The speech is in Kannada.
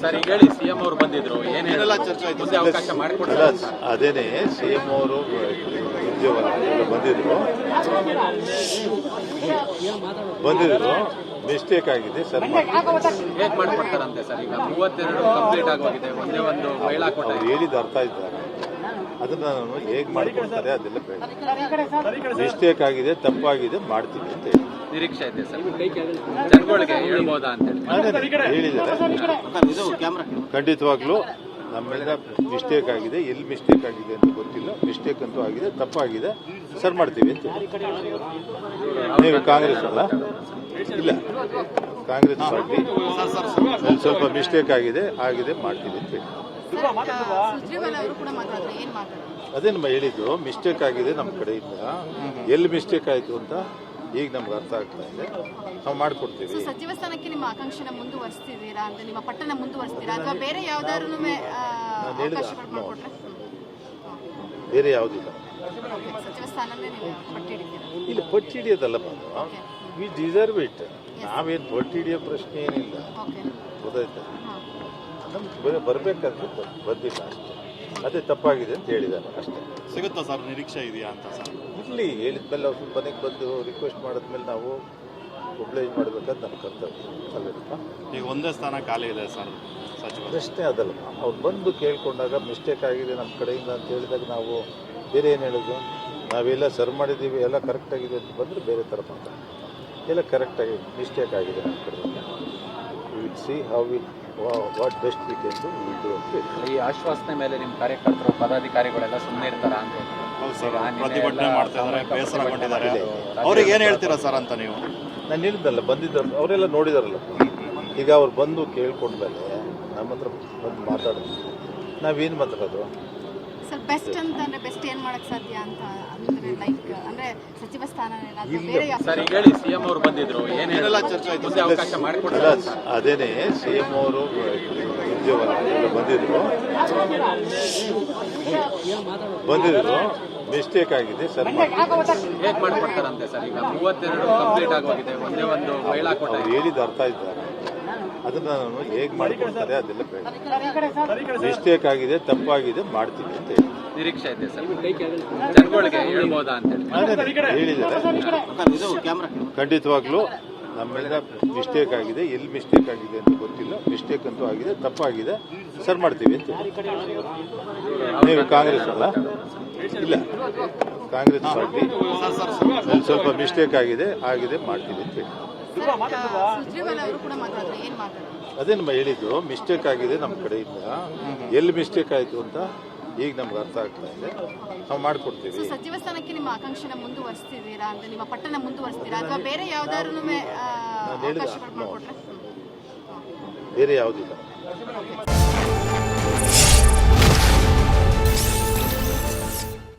ಸರ್ ಈಗ ಹೇಳಿ ಸಿಎಂ ಅವರು ಬಂದಿದ್ರು ಏನೆಲ್ಲ ಚರ್ಚೆ ಆಯ್ತು ಮುಂದೆ ಅವಕಾಶ ಮಾಡಿಕೊಡ್ತಾರೆ ಅದೇನೆ ಸಿಎಂ ಅವರು ಬಂದಿದ್ರು ಮಿಸ್ಟೇಕ್ ಆಗಿದೆ ಸರ್ ಹೇಗೆ ಮಾಡಿಕೊಡ್ತಾರಂತೆ ಸರ್ ಈಗ 32 ಕಂಪ್ಲೀಟ್ ಆಗೋಗಿದೆ ಒಂದೇ ಒಂದು ಮಹಿಳಾ ಕೋಟ ಹೇಳಿದ ಅರ್ಥ ಇದ್ದಾರೆ ಅದನ್ನ ನಾನು ಹೇಗೆ ಮಾಡಿಕೊಡ್ತಾರೆ ಅದೆಲ್ಲ ಬೇಡ ಮಿಸ್ಟೇಕ್ ಆಗಿದೆ ತಪ್ಪಾಗಿದೆ ಮಾಡ್ತೀವಿ ಅಂತ ಹೇಳಿ ನಿರೀಕ್ಷೆ ಇದೆ ಸರ್ ಜನಗಳಿಗೆ ಹೇಳ್ಬೋದಾ ಅಂತ ಹೇಳಿದ್ದಾರೆ ಖಂಡಿತವಾಗ್ಲೂ ನಮ್ಮಿಂದ ಮಿಸ್ಟೇಕ್ ಆಗಿದೆ ಎಲ್ಲಿ ಮಿಸ್ಟೇಕ್ ಆಗಿದೆ ಅಂತ ಗೊತ್ತಿಲ್ಲ ಮಿಸ್ಟೇಕ್ ಅಂತೂ ಆಗಿದೆ ತಪ್ಪಾಗಿದೆ ಸರ್ ಮಾಡ್ತೀವಿ ಅಂತ ನೀವು ಕಾಂಗ್ರೆಸ್ ಅಲ್ಲ ಇಲ್ಲ ಕಾಂಗ್ರೆಸ್ ಪಾರ್ಟಿ ಸ್ವಲ್ಪ ಮಿಸ್ಟೇಕ್ ಆಗಿದೆ ಮಾಡ್ತೀವಿ ಅಂತ ಹೇಳಿ ಅದೇನು ಹೇಳಿದ್ದು ಮಿಸ್ಟೇಕ್ ಆಗಿದೆ ನಮ್ಮ ಕಡೆಯಿಂದ ಎಲ್ಲಿ ಮಿಸ್ಟೇಕ್ ಆಯಿತು ಅಂತ ಈಗ ನಮ್ಗೆ ಅರ್ಥ ಆಗ್ತಾ ಇದೆ ನಾವು ಮಾಡ್ಕೊಡ್ತೀವಿ. ಸಚಿವ ಸ್ಥಾನಕ್ಕೆ ನಿಮ್ಮ ಆಕಾಂಕ್ಷೆನ ಮುಂದುವರಿಸ್ತಿದ್ದೀರಾ ಅಂತ ನಿಮ್ಮ ಪಟ್ಟಣ ಮುಂದುವರಿಸ್ತೀರಾ ಅಥವಾ ಬೇರೆ ಯಾವ್ದಾದ್ರು ಬೇರೆ ಯಾವುದಿಲ್ಲ ಸಚಿವ ಸ್ಥಾನನೇ ಇಲ್ಲಿ ಪಟ್ಟಿ ಹಿಡಿಯೋದಲ್ಲಪ್ಪ ವಿ ಡಿಸರ್ವ್ ಇಟ್ ನಾವೇನು ಪಟ್ಟಿ ಹಿಡಿಯೋ ಪ್ರಶ್ನೆ ಏನಿಲ್ಲ ಗೊತ್ತಾಯ್ತಾ ನಮ್ಗೆ ಬರಬೇಕಾದ್ರೆ ಬಂದಿಲ್ಲ ಅಷ್ಟೇ ಅದೇ ತಪ್ಪಾಗಿದೆ ಅಂತ ಹೇಳಿದ್ದಾರೆ ಅಷ್ಟೇ. ಸಿಗುತ್ತಾ ಸರ್ ನಿರೀಕ್ಷೆ ಇದೆಯಾ ಅಂತ ಸರ್ ಇರಲಿ ಹೇಳಿದ್ಮೇಲೆ ಅವ್ರ ಮನೆಗೆ ಬಂದು ರಿಕ್ವೆಸ್ಟ್ ಮಾಡಿದ್ಮೇಲೆ ನಾವು ಒಬ್ಲೈಜ್ ಮಾಡಬೇಕಂತ ನಮ್ಮ ಕರ್ತವ್ಯ ಅಲ್ಲಪ್ಪ. ಈಗ ಒಂದೇ ಸ್ಥಾನ ಖಾಲಿ ಇದೆ ಸರ್ ಸಚಿವ ಪ್ರಶ್ನೆ ಅದಲ್ಲಪ್ಪ ಅವ್ರು ಬಂದು ಕೇಳ್ಕೊಂಡಾಗ ಮಿಸ್ಟೇಕ್ ಆಗಿದೆ ನಮ್ಮ ಕಡೆಯಿಂದ ಅಂತ ಹೇಳಿದಾಗ ನಾವು ಬೇರೆ ಏನು ಹೇಳೋದು ನಾವೆಲ್ಲ ಸರ್ ಮಾಡಿದ್ದೀವಿ ಎಲ್ಲ ಕರೆಕ್ಟಾಗಿದೆ ಅಂತ ಬಂದರೆ ಬೇರೆ ಥರ ಮಾತಾಡ ಎಲ್ಲ ಕರೆಕ್ಟಾಗಿ ಮಿಸ್ಟೇಕ್ ಆಗಿದೆ ನಮ್ಮ ಕಡೆಯಿಂದ will see how will what best we can do will do ಅಂತ ಹೇಳಿ. ಈ ಆಶ್ವಾಸನೆ ಮೇಲೆ ನಿಮ್ಮ ಕಾರ್ಯಕರ್ತರು ಪದಾಧಿಕಾರಿಗಳೆಲ್ಲ ಸುಮ್ಮನೆ ಇರ್ತಾರ ಅಂತ ಪ್ರತಿಭಟನೆ ಮಾಡ್ತಾ ಇದ್ದಾರೆ ಬೇಸರಗೊಂಡಿದ್ದಾರೆ ಅವ್ರಿಗೆ ಏನು ಹೇಳ್ತೀರಾ ಸರ್ ಅಂತ ನೀವು? ನಾನು ಹೇಳಿದ್ದಲ್ಲ ಬಂದಿದ್ದಾರೆ ಅವರೆಲ್ಲ ನೋಡಿದಾರಲ್ಲ ಈಗ ಅವ್ರು ಬಂದು ಕೇಳ್ಕೊಂಡ್ಮೇಲೆ ನಮ್ಮ ಹತ್ರ ಬಂದು ಮಾತಾಡೋದು ನಾವೇನು ಮಾತಾಡೋದು ಸರ್ ಬೆಸ್ಟ್ ಅಂತ ಅಂದ್ರೆ ಬೆಸ್ಟ್ ಏನ್ ಮಾಡಕ್ ಸಾಧ್ಯ ಅಂತ ಅಂದ್ರೆ ಲೈಕ್ ಅಂದ್ರೆ ಸಚಿವ ಸ್ಥಾನ ಬೇರೆ ಸರ್ ಈಗ ಹೇಳಿ ಸಿಎಂ ಅವರು ಬಂದಿದ್ರು ಏನೆಲ್ಲ ಚರ್ಚೆ ಆಯ್ತು ಮುಂದೆ ಅವಕಾಶ ಮಾಡಿಕೊಡ್ತಾರೆ ಅದೇನೆ ಸಿಎಂ ಅವರು ಬಂದಿದ್ರು ಮಿಸ್ಟೇಕ್ ಆಗಿದೆ ಸರ್ ಹೇಗೆ ಮಾಡಿಕೊಡ್ತಾರಂತೆ ಸರ್ ಈಗ 32 ಕಂಪ್ಲೀಟ್ ಆಗೋಗಿದೆ ಒಂದೇ ಒಂದು ಮಹಿಳಾ ಕೋಟ ಹೇಳಿದ ಅರ್ಥ ಇದ್ದಾರೆ ಅದನ್ನ ನಾನು ಹೇಗೆ ಮಾಡಿಕೊಡ್ತಾರೆ ಅದೆಲ್ಲ ಬೇಡ ಮಿಸ್ಟೇಕ್ ಆಗಿದೆ ತಪ್ಪಾಗಿದೆ ಮಾಡ್ತೀವಿ ಅಂತ ಹೇಳಿ ನಿರೀಕ್ಷೆ ಇದೆ ಸರ್ ಜನಗಳಿಗೆ ಹೇಳ್ಬೋದಾ ಅಂತ ಹೇಳಿದ್ದಾರೆ ಖಂಡಿತವಾಗ್ಲೂ ನಮ್ಮಿಂದ ಮಿಸ್ಟೇಕ್ ಆಗಿದೆ ಎಲ್ಲಿ ಮಿಸ್ಟೇಕ್ ಆಗಿದೆ ಅಂತ ಗೊತ್ತಿಲ್ಲ ಮಿಸ್ಟೇಕ್ ಅಂತೂ ಆಗಿದೆ ತಪ್ಪಾಗಿದೆ ಸರ್ ಮಾಡ್ತೀವಿ ಅಂತ ನೀವು ಕಾಂಗ್ರೆಸ್ ಅಲ್ಲ ಇಲ್ಲ ಕಾಂಗ್ರೆಸ್ ಪಾರ್ಟಿ ಸ್ವಲ್ಪ ಮಿಸ್ಟೇಕ್ ಆಗಿದೆ ಮಾಡ್ತೀವಿ ಅಂತ ಹೇಳಿ ಅದೇನು ಹೇಳಿದ್ದು ಮಿಸ್ಟೇಕ್ ಆಗಿದೆ ನಮ್ಮ ಕಡೆಯಿಂದ ಎಲ್ಲಿ ಮಿಸ್ಟೇಕ್ ಆಯಿತು ಅಂತ ಈಗ ನಮ್ಗೆ ಅರ್ಥ ಆಗ್ತಾ ಇದೆ ನಾವು ಮಾಡ್ಕೊಡ್ತೀವಿ. ಸಚಿವ ಸ್ಥಾನಕ್ಕೆ ನಿಮ್ಮ ಆಕಾಂಕ್ಷೆನ ಮುಂದುವರಿಸ್ತಿದ್ದೀರಾ ಅಂತ ನಿಮ್ಮ ಪಟ್ಟಣ ಮುಂದುವರಿಸ್ತೀರಾ ಅಥವಾ ಬೇರೆ ಯಾವ್ದಾದ್ರು ಬೇರೆ ಯಾವುದಿಲ್ಲ